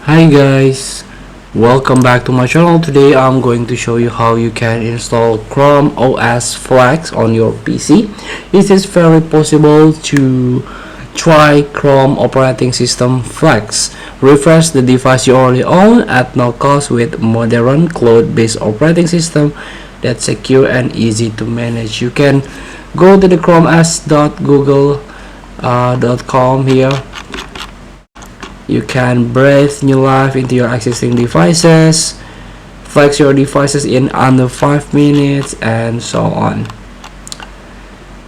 Hi guys, welcome back to my channel. Today I'm going to show you how you can install Chrome OS Flex on your PC. It is very possible to try Chrome operating system Flex. Refresh the device you already own at no cost with modern cloud-based operating system that's secure and easy to manage. You can go to the chromeos.google.com here. You can breathe new life into your existing devices, flex your devices in under 5 minutes, and so on.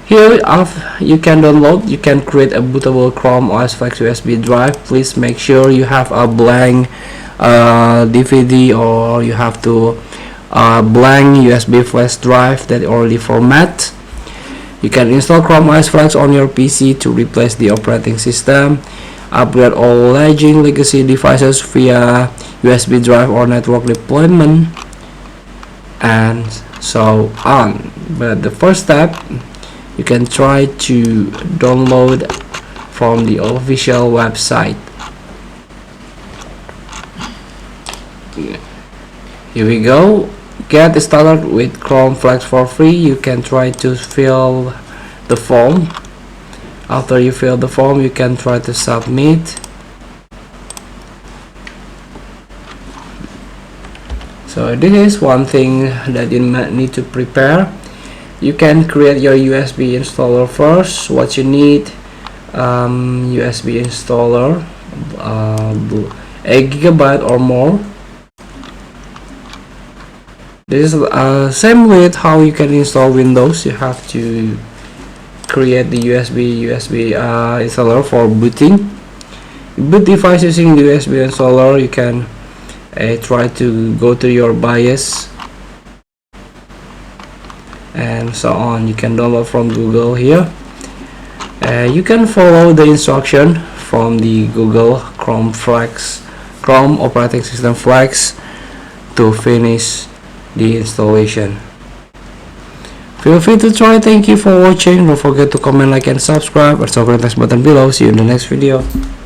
Here you can create a bootable Chrome OS Flex USB drive. Please make sure you have a blank DVD, or you have to blank USB flash drive that already format. You can install Chrome OS Flex on your PC to replace the operating system. Upgrade all lagging legacy devices via USB drive or network deployment, and so on. But the first step, you can try to download from the official website. Here we go. Get started with Chrome Flex for free. You can try to fill the form. After you fill the form, you can try to submit. So this is one thing that you might need to prepare. You can create your USB installer first. What you need, USB installer, 8 GB or more. This is same with how you can install Windows. You have to create the USB installer for booting. Boot device using the USB installer. You can try to go to your BIOS and so on. You can download from Google here. You can follow the instruction from the Google Chrome operating system Flex to finish the installation. Feel free to try. Thank you for watching. Don't forget to comment, like, and subscribe. Also, click the button below. See you in the next video.